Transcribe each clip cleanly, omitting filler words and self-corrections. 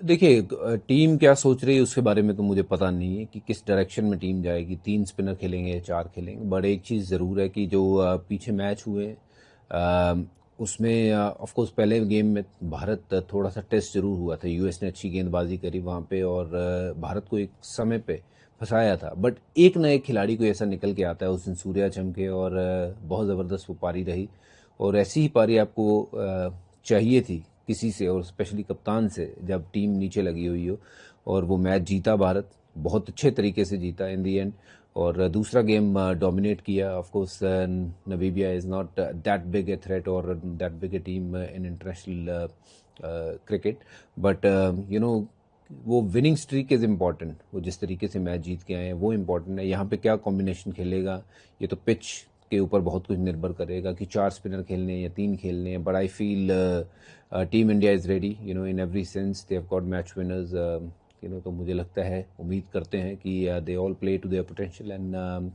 देखिए, टीम क्या सोच रही है उसके बारे में तो मुझे पता नहीं है कि किस डायरेक्शन में टीम जाएगी, 3 स्पिनर खेलेंगे या 4 खेलेंगे। बट एक चीज़ ज़रूर है कि जो पीछे मैच हुए उसमें ऑफ कोर्स पहले गेम में भारत थोड़ा सा टेस्ट ज़रूर हुआ था। यूएस ने अच्छी गेंदबाजी करी वहाँ पे और भारत को एक समय पे फंसाया था। बट एक ना एक खिलाड़ी को ऐसा निकल के आता है, उस दिन सूर्या चमके और बहुत ज़बरदस्त वो पारी रही। और ऐसी ही पारी आपको चाहिए थी किसी से, और स्पेशली कप्तान से, जब टीम नीचे लगी हुई हो। और वो मैच जीता भारत, बहुत अच्छे तरीके से जीता इन दी एंड। और दूसरा गेम डोमिनेट किया। Of course Namibia is not that big a threat और that big a team in international cricket. But वो विनिंग स्ट्रीक इज़ इम्पॉर्टेंट। वो जिस तरीके से मैच जीत के आए हैं वो इम्पॉर्टेंट है। यहाँ पे क्या कॉम्बिनेशन खेलेगा ये तो पिच के ऊपर बहुत कुछ निर्भर करेगा कि 4 स्पिनर खेलने हैं या 3 खेलने हैं। But I feel team India is ready, in every sense they have got match winners. तो मुझे लगता है, उम्मीद करते हैं कि they all play to their potential and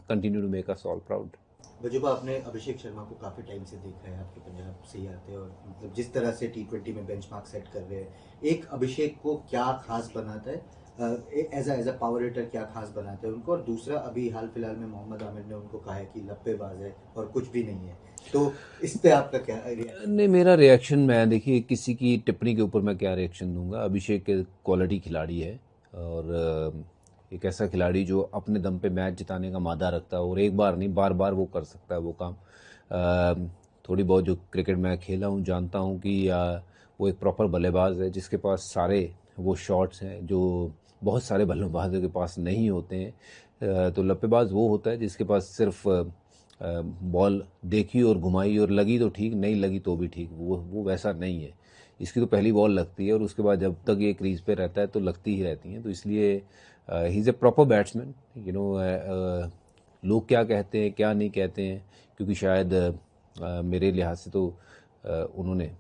continue to make us all proud. वजूबा, आपने अभिषेक शर्मा को काफ़ी टाइम से देखा है, आपके पंजाब से ही आते हैं और मतलब जिस तरह से T20 में बेंचमार्क सेट कर रहे हैं, एक अभिषेक को क्या खास बनाता है, एज अ पावर हिटर क्या खास बनाता है उनको? और दूसरा, अभी हाल फिलहाल में मोहम्मद आमिर ने उनको कहा है कि लप्पेबाज है और कुछ भी नहीं है, तो इस पे आपका क्या रिएक्शन? नहीं, मेरा रिएक्शन, मैं देखिए किसी की टिप्पणी के ऊपर मैं क्या रिएक्शन दूंगा। अभिषेक के क्वालिटी खिलाड़ी है और एक ऐसा खिलाड़ी जो अपने दम पे मैच जिताने का मादा रखता है और एक बार नहीं बार बार वो कर सकता है वो काम। थोड़ी बहुत जो क्रिकेट मैं खेला हूँ जानता हूँ कि वो एक प्रॉपर बल्लेबाज है जिसके पास सारे वो शॉट्स हैं जो बहुत सारे बल्लेबाजों के पास नहीं होते हैं। तो लप्पेबाज वो होता है जिसके पास सिर्फ बॉल देखी और घुमाई और लगी तो ठीक, नहीं लगी तो भी ठीक। वो वैसा नहीं है। इसकी तो पहली बॉल लगती है और उसके बाद जब तक ये क्रीज पे रहता है तो लगती ही रहती हैं। तो इसलिए he is a proper batsman. लोग क्या कहते हैं क्या नहीं कहते हैं, क्योंकि शायद मेरे लिहाज से तो उन्होंने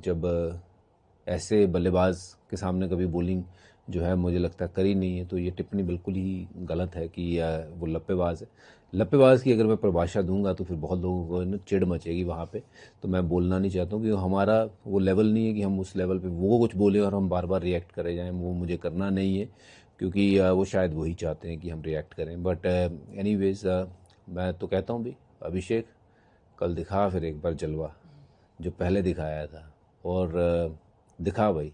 जब ऐसे बल्लेबाज के सामने कभी बॉलिंग जो है मुझे लगता है करी नहीं है, तो ये टिप्पणी बिल्कुल ही गलत है कि वो लप्पेबाज है। लप्पेबाज की अगर मैं परिभाषा दूंगा तो फिर बहुत लोगों को ना चिढ़ मचेगी वहाँ पे। तो मैं बोलना नहीं चाहता हूँ कि हमारा वो लेवल नहीं है कि हम उस लेवल पे वो कुछ बोले और हम बार बार रिएक्ट करे जाएं। वो मुझे करना नहीं है, क्योंकि वो शायद वही चाहते हैं कि हम रिएक्ट करें। बट एनीवेज, मैं तो कहता हूँ भी, अभिषेक कल दिखा फिर एक बार जलवा जो पहले दिखाया था। और दिखा भाई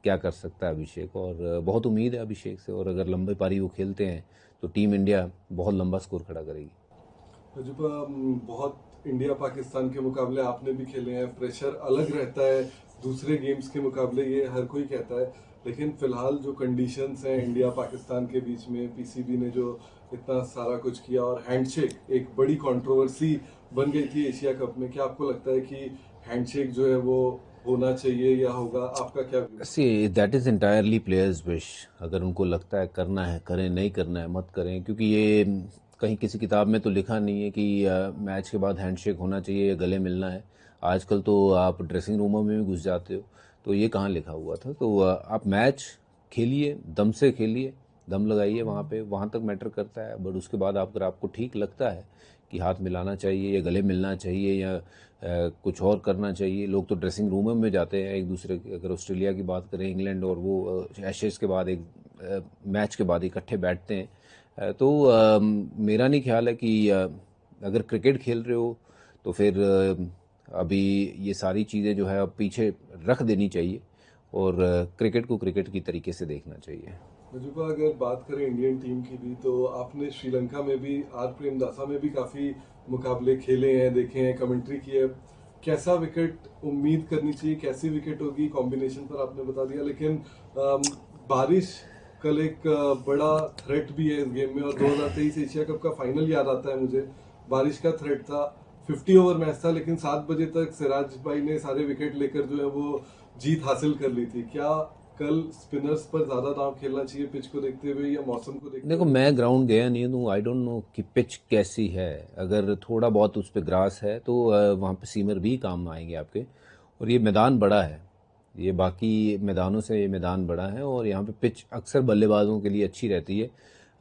क्या कर सकता है अभिषेक। और बहुत उम्मीद है अभिषेक से, और अगर लंबे पारी वो खेलते हैं तो टीम इंडिया बहुत लंबा स्कोर खड़ा करेगी। अजूबा, बहुत इंडिया पाकिस्तान के मुकाबले आपने भी खेले हैं, प्रेशर अलग रहता है दूसरे गेम्स के मुकाबले, ये हर कोई कहता है। लेकिन फिलहाल जो कंडीशंस हैं इंडिया पाकिस्तान के बीच में, पीसीबी ने जो इतना सारा कुछ किया और हैंडशेक एक बड़ी कंट्रोवर्सी बन गई थी एशिया कप में, क्या आपको लगता है कि हैंडशेक जो है वो होना चाहिए या होगा? आपका क्या view? See that is entirely players wish. अगर उनको लगता है करना है करें, नहीं करना है मत करें, क्योंकि ये कहीं किसी किताब में तो लिखा नहीं है कि मैच के बाद हैंडशेक होना चाहिए या गले मिलना है। आजकल तो आप ड्रेसिंग रूमों में भी घुस जाते हो, तो ये कहाँ लिखा हुआ था। तो आप मैच खेलिए, दम से खेलिए, दम लगाइए वहाँ पे, वहाँ तक मैटर करता है। बट उसके बाद आप, अगर आपको ठीक लगता है कि हाथ मिलाना चाहिए या गले मिलना चाहिए या कुछ और करना चाहिए। लोग तो ड्रेसिंग रूम में जाते हैं एक दूसरे के, अगर ऑस्ट्रेलिया की बात करें, इंग्लैंड, और वो एशेज के बाद एक मैच के बाद इकट्ठे बैठते हैं। तो मेरा नहीं ख्याल है कि अगर क्रिकेट खेल रहे हो तो फिर अभी ये सारी चीज़ें जो है अब पीछे रख देनी चाहिए और क्रिकेट को क्रिकेट की तरीके से देखना चाहिए। मजुबा, अगर बात करें इंडियन टीम की भी, तो आपने श्रीलंका में भी, आर प्रेमदासा में भी काफी मुकाबले खेले हैं, देखे हैं, कमेंट्री की है। कैसा विकेट उम्मीद करनी चाहिए, कैसी विकेट होगी? कॉम्बिनेशन पर आपने बता दिया, लेकिन बारिश कल एक बड़ा थ्रेट भी है इस गेम में। और 2023 एशिया कप का फाइनल याद आता है मुझे, बारिश का थ्रेट था। 50 ओवर मैच था, लेकिन 7 बजे तक सिराज भाई ने सारे विकेट लेकर जो है वो जीत हासिल कर ली थी। क्या कल स्पिनर्स पर ज्यादा दाव खेलना चाहिए पिच को देखते हुए या मौसम को देखते देखो, हुए? मैं ग्राउंड गया नहीं हूँ, आई डोंट नो कि पिच कैसी है। अगर थोड़ा बहुत उस पर ग्रास है तो वहाँ पे सीमर भी काम आएंगे आपके। और ये मैदान बड़ा है, ये बाकी मैदानों से ये मैदान बड़ा है और यहाँ पे पिच अक्सर बल्लेबाजों के लिए अच्छी रहती है।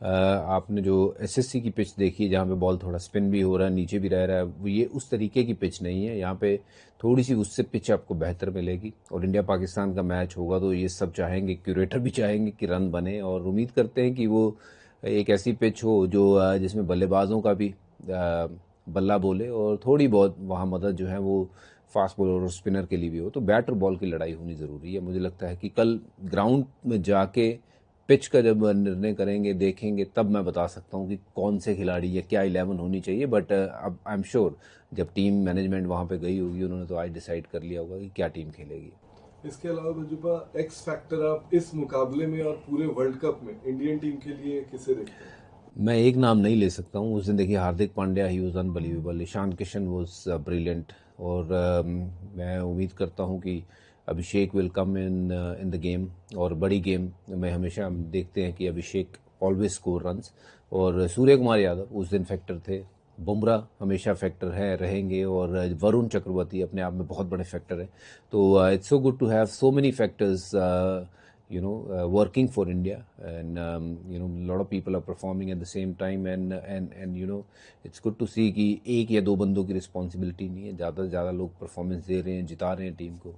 आपने जो एसएससी की पिच देखी है जहाँ पे बॉल थोड़ा स्पिन भी हो रहा है, नीचे भी रह रहा है, वो ये उस तरीके की पिच नहीं है। यहाँ पे थोड़ी सी उससे पिच आपको बेहतर मिलेगी। और इंडिया पाकिस्तान का मैच होगा तो ये सब चाहेंगे, क्यूरेटर भी चाहेंगे कि रन बने, और उम्मीद करते हैं कि वो एक ऐसी पिच हो जो जिसमें बल्लेबाजों का भी बल्ला बोले और थोड़ी बहुत वहाँ मदद जो है वो फास्ट बॉलर और स्पिनर के लिए भी हो। तो बैट और बॉल की लड़ाई होनी ज़रूरी है। मुझे लगता है कि कल ग्राउंड में जाके पिच का जब निर्णय करेंगे, देखेंगे, तब मैं बता सकता हूँ कि कौन से खिलाड़ी या क्या 11 होनी चाहिए। बट अब आई एम श्योर जब टीम मैनेजमेंट वहाँ पे गई होगी उन्होंने तो आज डिसाइड कर लिया होगा कि क्या टीम खेलेगी। इसके अलावा मंजूबा, एक्स फैक्टर आप इस मुकाबले में और पूरे वर्ल्ड कप में इंडियन टीम के लिए किसे देखते हैं? मैं एक नाम नहीं ले सकता हूँ। उस दिन देखिए Hardik Pandya, he was unbelievable, Ishan Kishan was brilliant, और मैं उम्मीद करता हूँ कि Abhishek will come in the game. और बड़ी गेम में हमेशा हम देखते हैं कि अभिषेक ऑलवेज स्कोर रन्स, और सूर्य कुमार यादव उस दिन फैक्टर थे, बुमराह हमेशा फैक्टर है, रहेंगे, और वरुण चक्रवर्ती अपने आप में बहुत बड़े फैक्टर हैं। तो it's so good to have so many factors working for India, and a lot of people are performing at the same time, and it's good to see कि एक या दो बंदों की रिस्पॉन्सिबिलिटी नहीं है, ज़्यादा से ज़्यादा लोग परफॉर्मेंस दे रहे हैं, जिता रहे हैं टीम को।